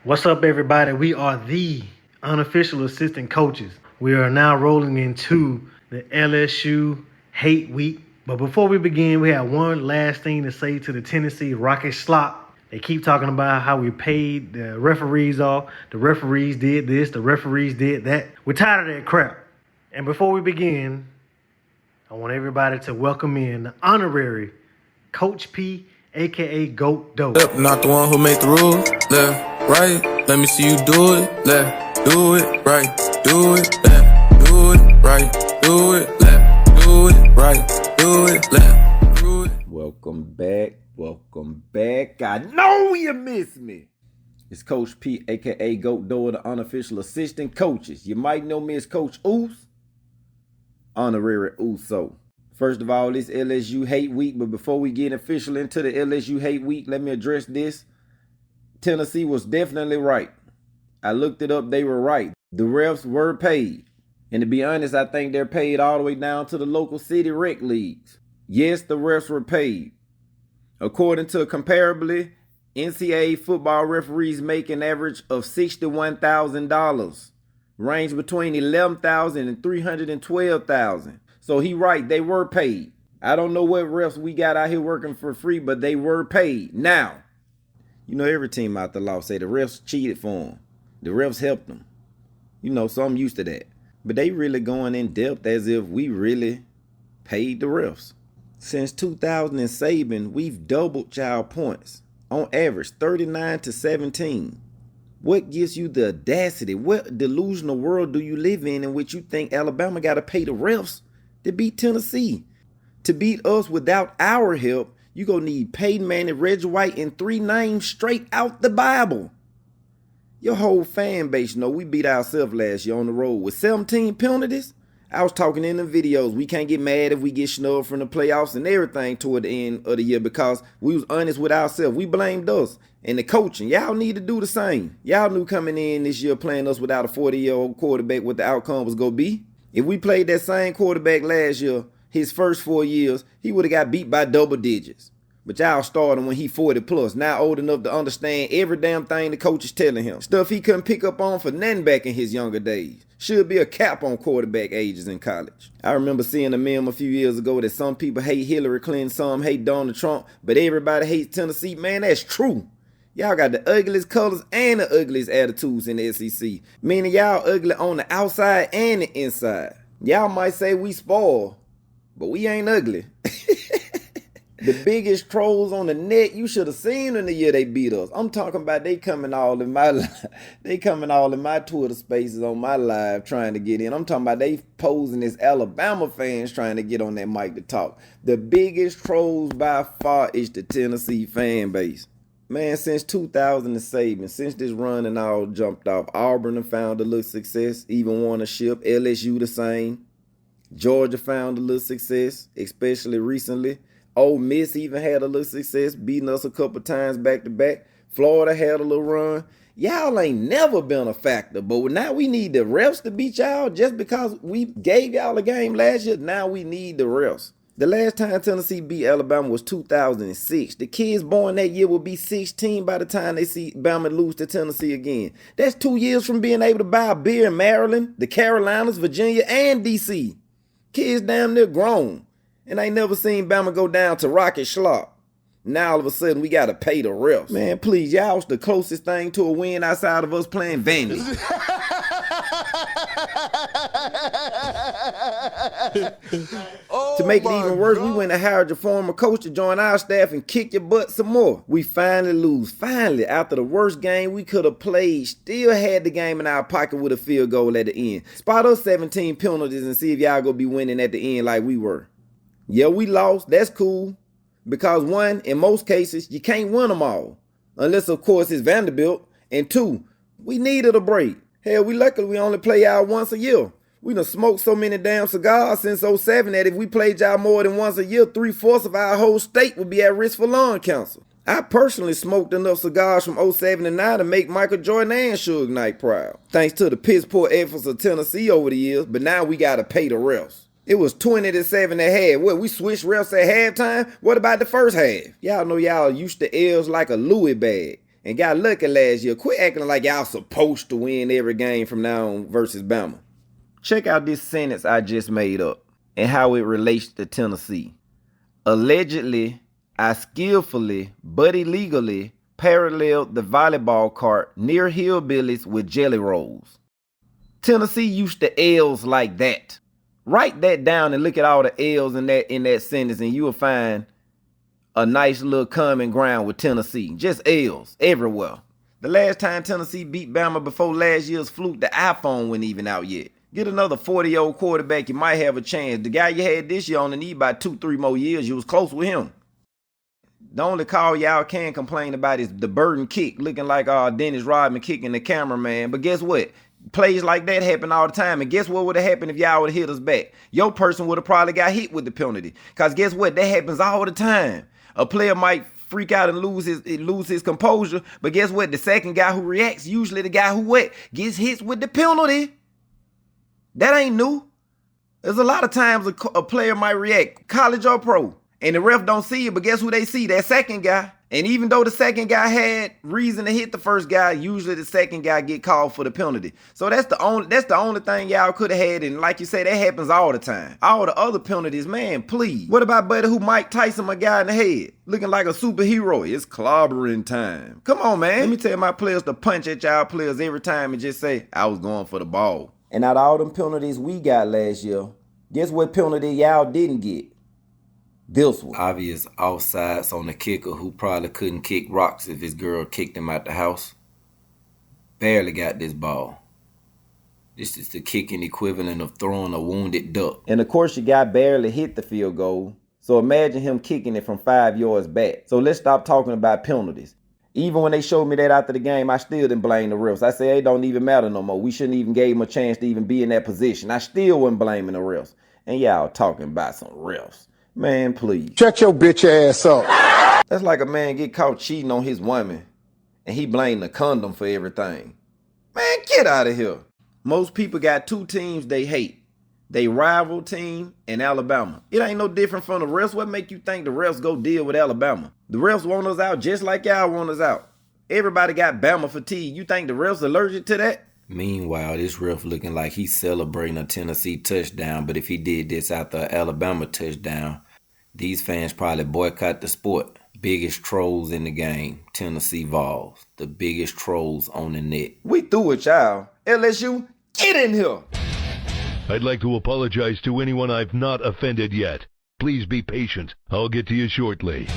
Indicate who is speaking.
Speaker 1: What's up, everybody? We are the unofficial assistant coaches. We are now rolling into the LSU hate week. But before we begin, we have one last thing to say to the Tennessee Rocket Slop. They keep talking about how we paid the referees off. The referees did this, the referees did that. We're tired of that crap. And before we begin, I want everybody to welcome in the honorary Coach P, aka Goat Dope.
Speaker 2: Not the one who made the rule. Left, right. Let me see you do it. Left, do it, right. Do it, left. Do it, right. Do it, left. Do it, right. Do it, left. Do it.
Speaker 3: Welcome back. I know you miss me. It's Coach P, aka Goat Doe, the unofficial assistant coaches. You might know me as Coach Oos, honorary Uso. First of all, it's LSU hate week, but before we get official into the LSU hate week, let me address this. Tennessee was definitely right. I looked it up, they were right. The refs were paid. And to be honest, I think they're paid all the way down to the local city rec leagues. Yes, the refs were paid. According to Comparably, NCAA football referees make an average of $61,000, range between $11,000 and $312,000. So he right, they were paid. I don't know what refs we got out here working for free, but they were paid. Now, you know every team out the law say the refs cheated for them. The refs helped them. You know, so I'm used to that. But they really going in depth as if we really paid the refs. Since 2007, we've doubled child points. On average, 39 to 17. What gives you the audacity? What delusional world do you live in which you think Alabama got to pay the refs to beat Tennessee? To beat us without our help, you gonna need Peyton Manning, Reggie White, and 3 names straight out the Bible. Your whole fan base know we beat ourselves last year on the road with 17 penalties. I was talking in the videos, we can't get mad if we get snubbed from the playoffs and everything toward the end of the year because we was honest with ourselves. We blamed us. And the coaching, y'all need to do the same. Y'all knew coming in this year playing us without a 40-year-old quarterback what the outcome was going to be. If we played that same quarterback last year, his first 4 years, he would have got beat by double digits. But y'all started when he 40 plus, now old enough to understand every damn thing the coach is telling him. Stuff he couldn't pick up on for nothing back in his younger days. Should be a cap on quarterback ages in college. I remember seeing a meme a few years ago that some people hate Hillary Clinton, some hate Donald Trump, but everybody hates Tennessee. Man, that's true. Y'all got the ugliest colors and the ugliest attitudes in the SEC. Meaning y'all ugly on the outside and the inside. Y'all might say we spoiled, but we ain't ugly. The biggest trolls on the net, you should have seen in the year they beat us. I'm talking about they coming all in my Twitter spaces on my live trying to get in. I'm talking about they posing as Alabama fans trying to get on that mic to talk. The biggest trolls by far is the Tennessee fan base. Man, since 2007, since this run and all jumped off, Auburn have found a little success, even won a ship. LSU the same. Georgia found a little success, especially recently. Ole Miss even had a little success, beating us a couple times back to back. Florida had a little run. Y'all ain't never been a factor, but now we need the refs to beat y'all just because we gave y'all a game last year. Now we need the refs. The last time Tennessee beat Alabama was 2006. The kids born that year will be 16 by the time they see Bama lose to Tennessee again. That's 2 years from being able to buy a beer in Maryland, the Carolinas, Virginia, and D.C. Kids damn near grown. And I ain't never seen Bama go down to Rocket Schlop. Now all of a sudden we got to pay the refs. Man, please, y'all was the closest thing to a win outside of us playing Vandy. To make it even worse, we went and hired your former coach to join our staff and kick your butt some more. We finally lose. Finally, after the worst game we could have played, still had the game in our pocket with a field goal at the end. Spot us 17 penalties and see if y'all gonna be winning at the end like we were. Yeah, we lost. That's cool. Because one, in most cases, you can't win them all. Unless, of course, it's Vanderbilt. And two, we needed a break. Hell, we luckily we only play y'all once a year. We done smoked so many damn cigars since 07 that if we played y'all more than once a year, 3/4 of our whole state would be at risk for lung cancer. I personally smoked enough cigars from 07 to 9 to make Michael Jordan and Suge Knight proud. Thanks to the piss poor efforts of Tennessee over the years, but now we got to pay the refs. It was 20-7 at half. What, we switched refs at halftime? What about the first half? Y'all know y'all used to L's like a Louis bag. and got lucky last year. Quit acting like y'all supposed to win every game from now on versus Bama. Check out this sentence I just made up and how it relates to Tennessee. Allegedly, I skillfully but illegally paralleled the volleyball court near hillbillies with jelly rolls. Tennessee used to L's like that. Write that down and look at all the L's in that sentence, and you will find a nice little common ground with Tennessee. Just L's everywhere. The last time Tennessee beat Bama before last year's fluke, the iPhone wasn't even out yet. Get another 40-year-old quarterback, you might have a chance. The guy you had this year on the knee by 2-3 more years, you was close with him. The only call y'all can complain about is the Burden kick, looking like Dennis Rodman kicking the cameraman. But guess what? Plays like that happen all the time. And guess what would have happened if y'all would have hit us back? Your person would have probably got hit with the penalty. Because guess what? That happens all the time. A player might freak out and lose his composure. But guess what? The second guy who reacts, usually the guy who gets hit with the penalty. That ain't new. There's a lot of times a player might react, college or pro, and the ref don't see it, but guess who they see? That second guy. And even though the second guy had reason to hit the first guy, usually the second guy get called for the penalty. So that's the only thing y'all could have had, and like you say, that happens all the time. All the other penalties, man, please. What about buddy who Mike Tyson a guy in the head, looking like a superhero? It's clobbering time. Come on, man. Let me tell my players to punch at y'all players every time and just say, I was going for the ball. And out of all them penalties we got last year, guess what penalty y'all didn't get? This one.
Speaker 4: Obvious offsides on the kicker who probably couldn't kick rocks if his girl kicked him out the house. Barely got this ball. This is the kicking equivalent of throwing a wounded duck.
Speaker 3: And of course your guy barely hit the field goal. So imagine him kicking it from 5 yards back. So let's stop talking about penalties. Even when they showed me that after the game, I still didn't blame the refs. I said, it don't even matter no more. We shouldn't even give him a chance to even be in that position. I still wasn't blaming the refs. And y'all talking about some refs. Man, please.
Speaker 5: Shut your bitch ass up.
Speaker 3: That's like a man get caught cheating on his woman and he blamed the condom for everything. Man, get out of here. Most people got two teams they hate. They rival team and Alabama. It ain't no different from the refs. What make you think the refs go deal with Alabama? The refs want us out just like y'all want us out. Everybody got Bama fatigue. You think the refs allergic to that?
Speaker 4: Meanwhile, this ref looking like he's celebrating a Tennessee touchdown, but if he did this after an Alabama touchdown, these fans probably boycott the sport. Biggest trolls in the game, Tennessee Vols. The biggest trolls on the net.
Speaker 3: We through with y'all. LSU, get in here.
Speaker 6: I'd like to apologize to anyone I've not offended yet. Please be patient. I'll get to you shortly.